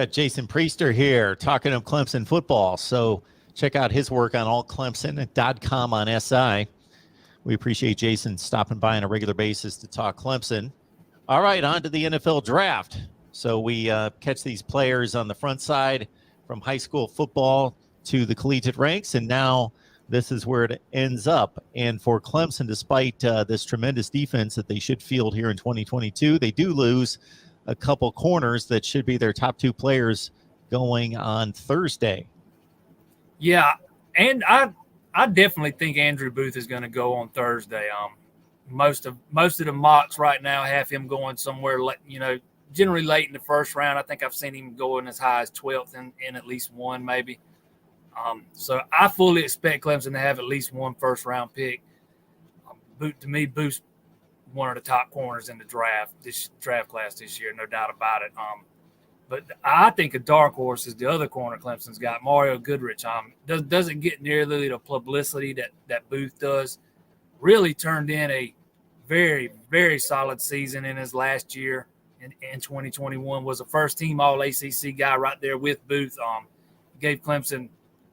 Got Jason Priester here talking of Clemson football. So check out his work on allclemson.com on SI. We appreciate Jason stopping by on a regular basis to talk Clemson. All right, on to the NFL draft. So we catch these players on the front side from high school football to the collegiate ranks, and now this is where it ends up. And for Clemson, despite this tremendous defense that they should field here in 2022, they do lose a couple corners that should be their top two players going on Thursday. Yeah, and I definitely think Andrew Booth is going to go on Thursday. Most of the mocks right now have him going somewhere, generally late in the first round. I think I've seen him going as high as 12th in at least one, maybe. So I fully expect Clemson to have at least one first-round pick. To me, Booth's one of the top corners in the draft class this year, no doubt about it. But I think a dark horse is the other corner Clemson's got, Mario Goodrich. Doesn't get nearly the publicity that Booth does. Really turned in a very, very solid season in his last year in 2021. Was a first-team All-ACC guy right there with Booth. Gave Clemson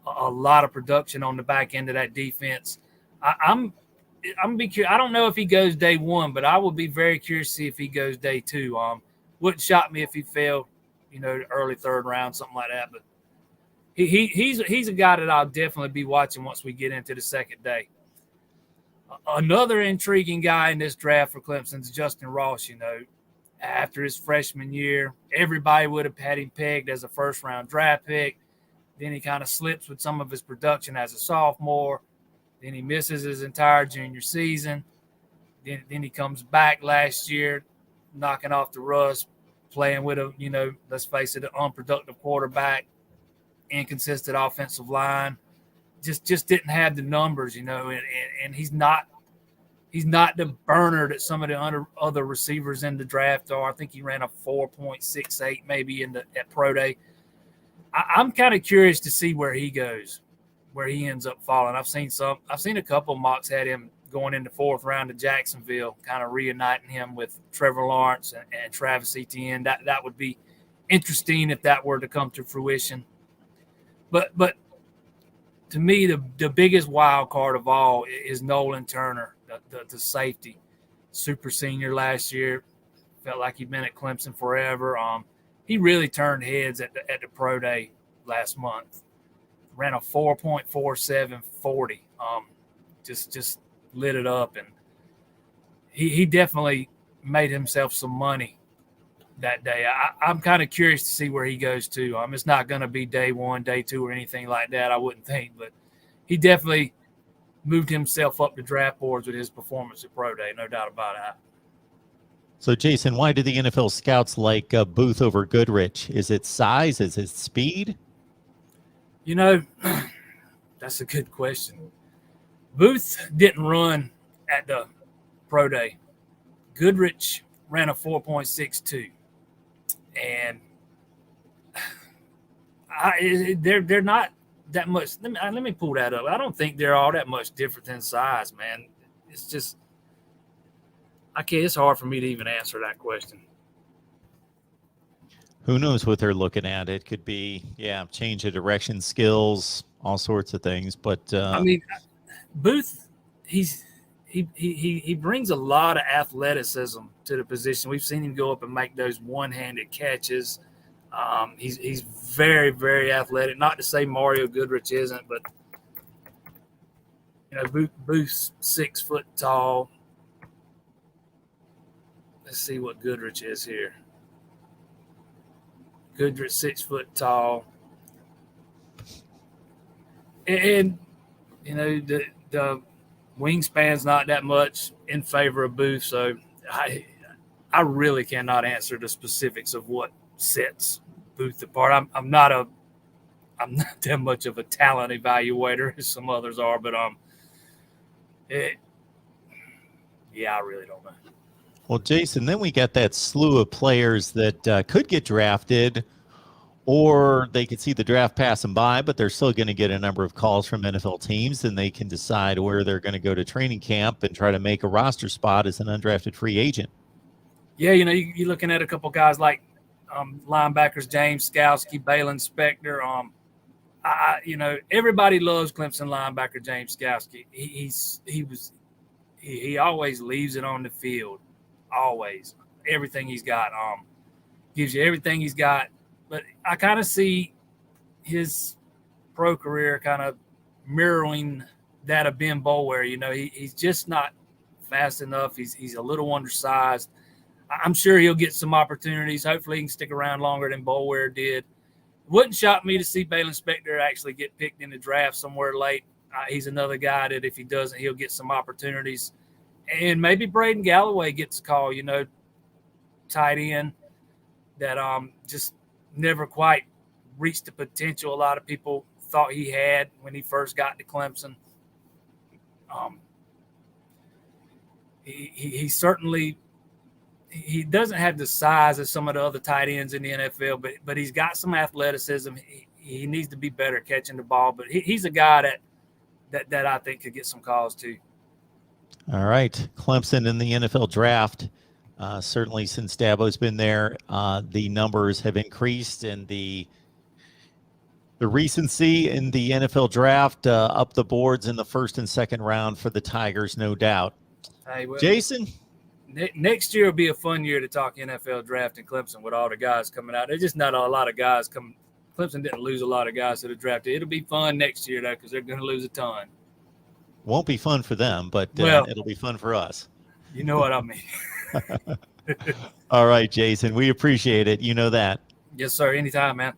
a lot of production on the back end of that defense. I'm be curious. I don't know if he goes day one, but I would be very curious to see if he goes day two. Wouldn't shock me if he fell, early third round, something like that. But he's a guy that I'll definitely be watching once we get into the second day. Another intriguing guy in this draft for Clemson is Justin Ross. After his freshman year, everybody would have had him pegged as a first-round draft pick. Then he kind of slips with some of his production as a sophomore. Then he misses his entire junior season. Then he comes back last year, knocking off the rust, playing with let's face it, an unproductive quarterback, inconsistent offensive line. Just didn't have the numbers, and he's not the burner that some of the other receivers in the draft are. I think he ran a 4.68 maybe at Pro Day. I'm kind of curious to see where he goes, where he ends up falling. I've seen a couple mocks had him going in the fourth round to Jacksonville, kind of reuniting him with Trevor Lawrence and Travis Etienne. That would be interesting if that were to come to fruition. But to me, the biggest wild card of all is Nolan Turner, the safety, super senior last year. Felt like he'd been at Clemson forever. He really turned heads at the Pro Day last month. Ran a 4.47 40. Just lit it up, and he definitely made himself some money that day. I'm kind of curious to see where he goes to. It's not going to be day one, day two, or anything like that, I wouldn't think, but he definitely moved himself up the draft boards with his performance at Pro Day, no doubt about it. So, Jason, why do the NFL scouts like Booth over Goodrich? Is it size? Is it speed? That's a good question. Booth didn't run at the Pro Day. Goodrich ran a 4.62. And they're not that much. Let me pull that up. I don't think they're all that much different in size, man. It's just it's hard for me to even answer that question. Who knows what they're looking at? It could be, change of direction, skills, all sorts of things. But Booth, he brings a lot of athleticism to the position. We've seen him go up and make those one-handed catches. He's very, very athletic. Not to say Mario Goodrich isn't, but Booth's 6 foot tall. Let's see what Goodrich is here. Goodrich 6 foot tall, and the wingspan's not that much in favor of Booth. So I really cannot answer the specifics of what sets Booth apart. I'm not that much of a talent evaluator as some others are, but I really don't know. Well, Jason, then we got that slew of players that could get drafted, or they could see the draft pass them by, but they're still going to get a number of calls from NFL teams, and they can decide where they're going to go to training camp and try to make a roster spot as an undrafted free agent. Yeah, you're looking at a couple guys like linebackers James Skowski, Balin Spector. Everybody loves Clemson linebacker James Skowski. He always leaves it on the field, always. Everything he's got, gives you everything he's got. But I kind of see his pro career kind of mirroring that of Ben Boulware. He's just not fast enough. He's a little undersized. I'm sure he'll get some opportunities. Hopefully he can stick around longer than Boulware did. Wouldn't shock me to see Balin Spector actually get picked in the draft somewhere late. He's another guy that if he doesn't, he'll get some opportunities. And maybe Braden Galloway gets a call, tight end that just never quite reached the potential a lot of people thought he had when he first got to Clemson. He certainly – he doesn't have the size of some of the other tight ends in the NFL, but he's got some athleticism. He needs to be better catching the ball, but he's a guy that I think could get some calls too. All right. Clemson in the NFL draft. Certainly since Dabo's been there, the numbers have increased, and the recency in the NFL draft up the boards in the first and second round for the Tigers, no doubt. Hey, well, Jason? Next year will be a fun year to talk NFL draft in Clemson with all the guys coming out. There's just not a lot of guys coming. Clemson didn't lose a lot of guys to the draft. It'll be fun next year, though, because they're going to lose a ton. Won't be fun for them, but it'll be fun for us. You know what I mean. All right, Jason. We appreciate it. You know that. Yes, sir. Anytime, man.